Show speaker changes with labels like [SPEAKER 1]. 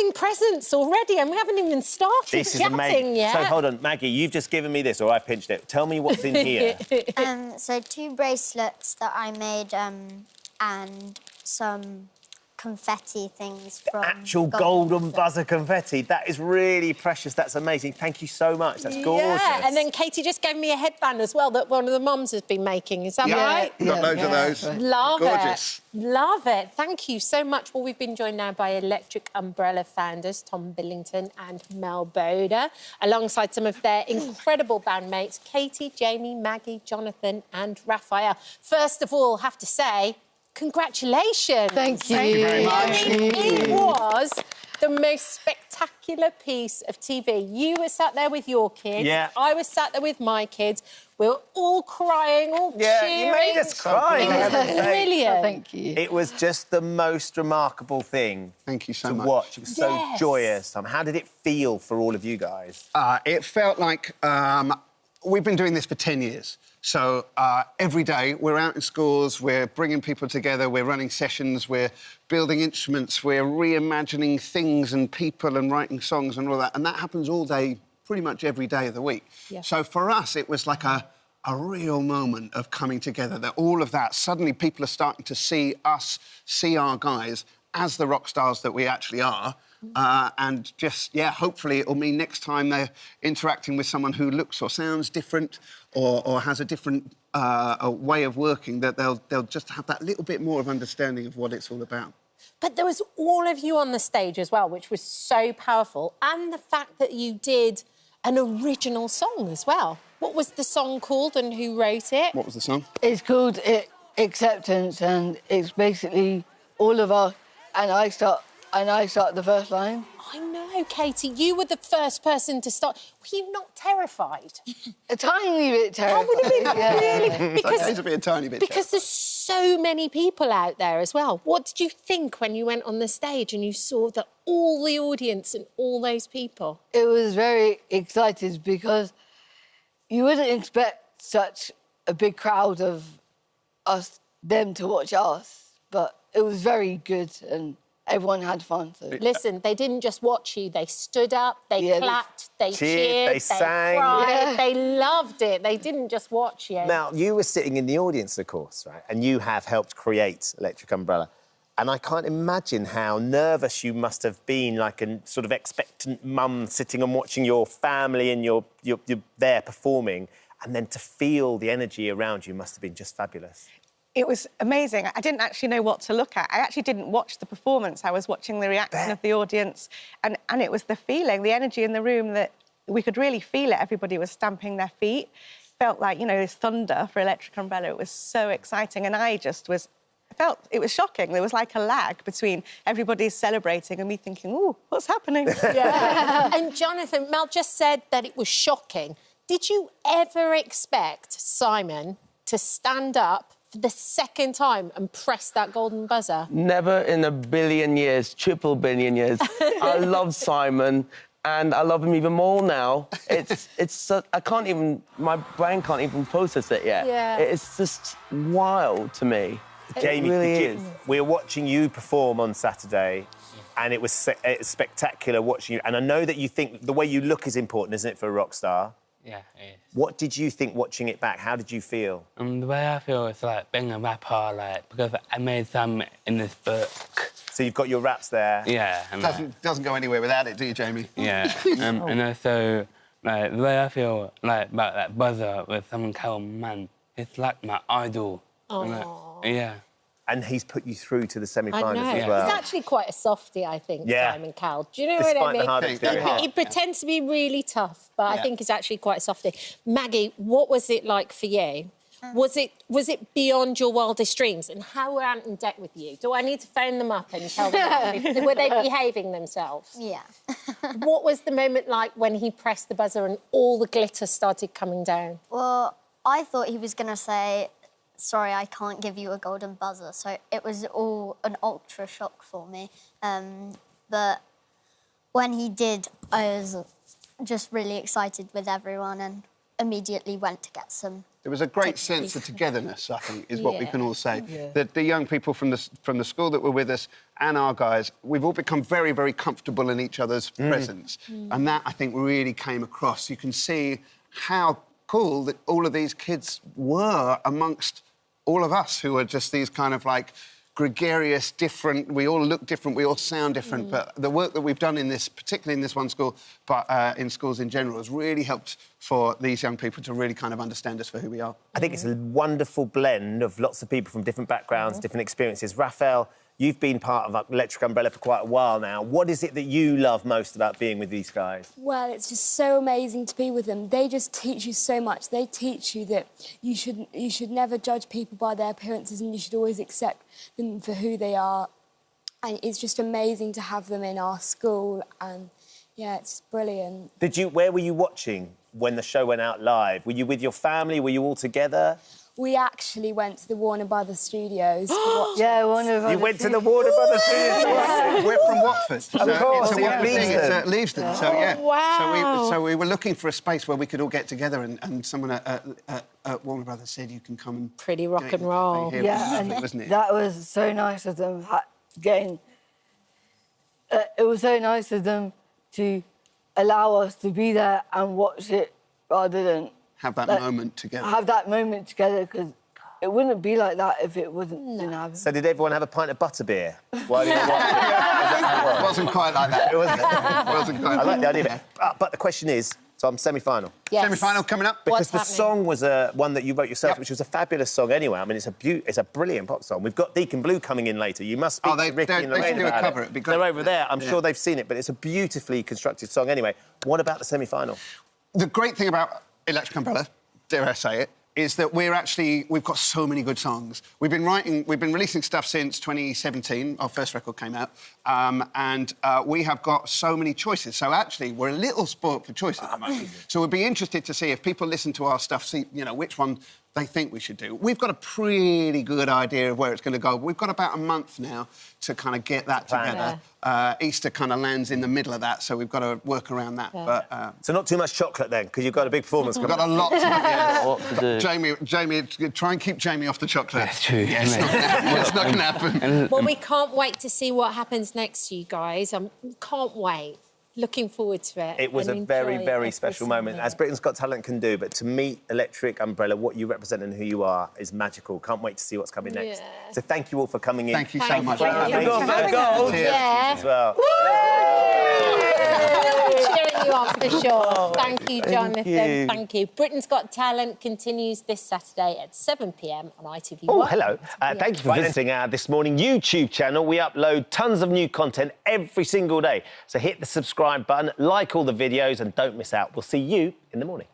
[SPEAKER 1] wrapping presents already and we haven't even started chatting yet.
[SPEAKER 2] So, hold on, Maggie, you've just given me this, or I pinched it. Tell me what's in here.
[SPEAKER 3] So 2 bracelets that I made and some confetti things from...
[SPEAKER 2] Actual golden buzzer confetti. That is really precious. That's amazing. Thank you so much. That's gorgeous.
[SPEAKER 1] Yeah, and then Katie just gave me a headband as well that one of the mums has been making. Is that right?
[SPEAKER 4] Got loads of those.
[SPEAKER 1] Love
[SPEAKER 4] Gorgeous.
[SPEAKER 1] it. Love it. Thank you so much. Well, we've been joined now by Electric Umbrella founders Tom Billington and Mel Boda, alongside some of their incredible bandmates, Katie, Jamie, Maggie, Jonathan and Raphael. First of all, have to say, congratulations.
[SPEAKER 5] Thank you.
[SPEAKER 4] Thank you very much.
[SPEAKER 1] I mean, it was the most spectacular piece of TV. You were sat there with your kids.
[SPEAKER 2] Yeah.
[SPEAKER 1] I was sat there with my kids. We were all crying, all cheering.
[SPEAKER 2] Yeah, you made us cry.
[SPEAKER 1] It was brilliant.
[SPEAKER 5] Thank you.
[SPEAKER 2] It was just the most remarkable thing
[SPEAKER 4] Thank you so
[SPEAKER 2] to
[SPEAKER 4] much.
[SPEAKER 2] watch. It was so
[SPEAKER 1] Yes.
[SPEAKER 2] joyous. How did it feel for all of you guys?
[SPEAKER 4] It felt like we've been doing this for 10 years. So every day we're out in schools, we're bringing people together, we're running sessions, we're building instruments, we're reimagining things and people and writing songs and all that. And that happens all day, pretty much every day of the week.
[SPEAKER 1] Yeah.
[SPEAKER 4] So for us, it was like a real moment of coming together, that all of that, suddenly people are starting to see us, see our guys as the rock stars that we actually are. And just, yeah, hopefully it'll mean next time they're interacting with someone who looks or sounds different or has a different a way of working, that they'll just have that little bit more of understanding of what it's all about.
[SPEAKER 1] But there was all of you on the stage as well, which was so powerful, and the fact that you did an original song as well. What was the song called and who wrote it?
[SPEAKER 4] What was the song?
[SPEAKER 5] It's called Acceptance, and it's basically all of us, and I start the first line.
[SPEAKER 1] I know, Katie, you were the first person to start. Were you not terrified?
[SPEAKER 5] A tiny bit terrified.
[SPEAKER 1] That would have been really...
[SPEAKER 4] It's a tiny bit
[SPEAKER 1] Because there's so many people out there as well. What did you think when you went on the stage and you saw all the audience and all those people?
[SPEAKER 5] It was very excited because you wouldn't expect such a big crowd of them to watch us, but it was very good and everyone had fun. So.
[SPEAKER 1] Listen, they didn't just watch you, they stood up, they clapped, they cheered,
[SPEAKER 2] they sang.
[SPEAKER 1] cried, they loved it. They didn't just watch you.
[SPEAKER 2] Now, you were sitting in the audience, of course, right? And you have helped create Electric Umbrella. And I can't imagine how nervous you must have been, like a sort of expectant mum sitting and watching your family and you're there performing, and then to feel the energy around you must have been just fabulous.
[SPEAKER 6] It was amazing. I didn't actually know what to look at. I actually didn't watch the performance. I was watching the reaction of the audience, and it was the feeling, the energy in the room, that we could really feel it. Everybody was stamping their feet. Felt like, you know, this thunder for Electric Umbrella. It was so exciting, and I felt it was shocking. There was like a lag between everybody celebrating and me thinking, ooh, what's happening?
[SPEAKER 1] Yeah. And Jonathan, Mel just said that it was shocking. Did you ever expect Simon to stand up for the second time and press that golden buzzer?
[SPEAKER 7] Never in a billion years, triple billion years. I love Simon, and I love him even more now. I can't even, my brain can't even process it yet.
[SPEAKER 1] Yeah.
[SPEAKER 7] It's just wild to me.
[SPEAKER 2] Jamie,
[SPEAKER 7] it really is.
[SPEAKER 2] we were watching you perform on Saturday, and it was spectacular watching you. And I know that you think the way you look is important, isn't it, for a rock star?
[SPEAKER 8] Yeah, it is.
[SPEAKER 2] What did you think watching it back? How did you feel?
[SPEAKER 8] The way I feel is like being a rapper, like, because I made some in this book.
[SPEAKER 2] So you've got your raps there.
[SPEAKER 8] Yeah. And,
[SPEAKER 4] Doesn't go anywhere without it, do you, Jamie?
[SPEAKER 8] yeah. And also, like, the way I feel, like, about that buzzer with Simon Cowell, man, it's like my idol. Yeah.
[SPEAKER 2] And he's put you through to the
[SPEAKER 1] I
[SPEAKER 2] semi-finals
[SPEAKER 1] know.
[SPEAKER 2] as well.
[SPEAKER 1] He's actually quite a softie, I think,
[SPEAKER 2] Yeah.
[SPEAKER 1] Simon Cowell. Do you know
[SPEAKER 2] Despite
[SPEAKER 1] what I mean?
[SPEAKER 2] the hard exterior.
[SPEAKER 1] He pretends to be really tough, but I think he's actually quite a softie. Maggie, what was it like for you? Was it beyond your wildest dreams? And how were Ant and Dec with you? Do I need to phone them up and tell them? Were they behaving themselves?
[SPEAKER 3] Yeah.
[SPEAKER 1] What was the moment like when he pressed the buzzer and all the glitter started coming down?
[SPEAKER 3] Well, I thought he was going to say, sorry, I can't give you a golden buzzer. So it was all an ultra shock for me. But when he did, I was just really excited with everyone, and immediately went to get some.
[SPEAKER 4] There was a great sense of togetherness, I think, is what we can all say. That the young people from the school that were with us and our guys, we've all become very, very comfortable in each other's presence. And that, I think, really came across. You can see how cool that all of these kids were amongst all of us who are just these kind of, like, gregarious, different, we all look different, we all sound different, but the work that we've done in this, particularly in this one school, but in schools in general, has really helped for these young people to really kind of understand us for who we are.
[SPEAKER 2] I think it's a wonderful blend of lots of people from different backgrounds, different experiences. Raphael, you've been part of Electric Umbrella for quite a while now. What is it that you love most about being with these guys?
[SPEAKER 9] Well, it's just so amazing to be with them. They just teach you so much. They teach you that you should never judge people by their appearances and you should always accept them for who they are. And it's just amazing to have them in our school and, yeah, it's brilliant.
[SPEAKER 2] Where were you watching when the show went out live? Were you with your family? Were you all together?
[SPEAKER 9] We actually went to the Warner Brothers studios to watch
[SPEAKER 5] Yeah, Warner Brothers.
[SPEAKER 2] You went to the Warner Brothers studios?
[SPEAKER 4] We're from Watford.
[SPEAKER 2] Of course,
[SPEAKER 4] it's a Watford thing. It's at Leavesden. So, yeah.
[SPEAKER 1] Wow.
[SPEAKER 4] So we were looking for a space where we could all get together and someone at Warner Brothers said, you can come and...
[SPEAKER 1] Pretty rock and roll.
[SPEAKER 4] Here.
[SPEAKER 5] Yeah,
[SPEAKER 4] It was lovely,
[SPEAKER 5] and
[SPEAKER 4] wasn't it?
[SPEAKER 5] that was so nice of them getting... it was so nice of them to allow us to be there and watch it rather than...
[SPEAKER 4] Have that moment together.
[SPEAKER 5] Have that moment together, because it wouldn't be like that if it didn't happen.
[SPEAKER 2] So did everyone have a pint of butterbeer while you were watching?
[SPEAKER 4] It wasn't quite like that.
[SPEAKER 2] It wasn't.
[SPEAKER 4] It wasn't quite
[SPEAKER 2] I like the idea of
[SPEAKER 4] that.
[SPEAKER 2] it. But the question is, so I'm semi-final.
[SPEAKER 1] Yes.
[SPEAKER 4] Semi-final coming up.
[SPEAKER 2] Because
[SPEAKER 1] What's
[SPEAKER 2] the
[SPEAKER 1] happening?
[SPEAKER 2] song was one that you wrote yourself,
[SPEAKER 4] Yep.
[SPEAKER 2] which was a fabulous song anyway. I mean, it's a brilliant pop song. We've got Deacon Blue coming in later. You must speak to Ricky and
[SPEAKER 4] they
[SPEAKER 2] Lorraine
[SPEAKER 4] should do a
[SPEAKER 2] about
[SPEAKER 4] cover.
[SPEAKER 2] it.
[SPEAKER 4] It'd be great.
[SPEAKER 2] They're over there. I'm
[SPEAKER 4] Yeah.
[SPEAKER 2] sure they've seen it, but it's a beautifully constructed song anyway. What about the semi-final?
[SPEAKER 4] The great thing about Electric Umbrella, dare I say it, is that we've got so many good songs. We've been releasing stuff since 2017. Our first record came out, and we have got so many choices. So actually, we're a little spoilt for choice at the moment. So we'd be interested to see if people listen to our stuff, see which one they think we should do. We've got a pretty good idea of where it's going to go. We've got about a month now to kind of get that together. Easter kind of lands in the middle of that, so we've got to work around that.
[SPEAKER 1] Yeah.
[SPEAKER 4] But
[SPEAKER 2] So not too much chocolate then, because you've got a big performance
[SPEAKER 4] we've
[SPEAKER 2] coming
[SPEAKER 4] got a lot to do.
[SPEAKER 7] What to do?
[SPEAKER 4] Jamie, try and keep Jamie off the chocolate.
[SPEAKER 8] That's true.
[SPEAKER 4] Yeah, it's not going to happen.
[SPEAKER 1] Well, we can't wait to see what happens next to you guys. Can't wait. Looking forward to it.
[SPEAKER 2] It was a
[SPEAKER 1] and
[SPEAKER 2] very,
[SPEAKER 1] enjoy
[SPEAKER 2] very
[SPEAKER 1] every
[SPEAKER 2] special
[SPEAKER 1] single
[SPEAKER 2] moment, as
[SPEAKER 1] minute.
[SPEAKER 2] Britain's Got Talent can do. But to meet Electric Umbrella, what you represent and who you are is magical. Can't wait to see what's coming next.
[SPEAKER 1] Yeah.
[SPEAKER 2] So thank you all for coming in.
[SPEAKER 4] Thank you so
[SPEAKER 1] Thank
[SPEAKER 4] much.
[SPEAKER 1] you.
[SPEAKER 4] Thank
[SPEAKER 1] Thank
[SPEAKER 4] you.
[SPEAKER 1] you.
[SPEAKER 2] Thank you.
[SPEAKER 1] Yeah.
[SPEAKER 2] As well.
[SPEAKER 1] Cheering you on for sure. Thank you, Jonathan.
[SPEAKER 2] you.
[SPEAKER 1] Thank you. Britain's Got Talent continues this Saturday at 7 p.m. on ITV.
[SPEAKER 2] Oh, hello. Thank you for visiting our This Morning YouTube channel. We upload tons of new content every single day. So hit the subscribe button, like all the videos, and don't miss out. We'll see you in the morning.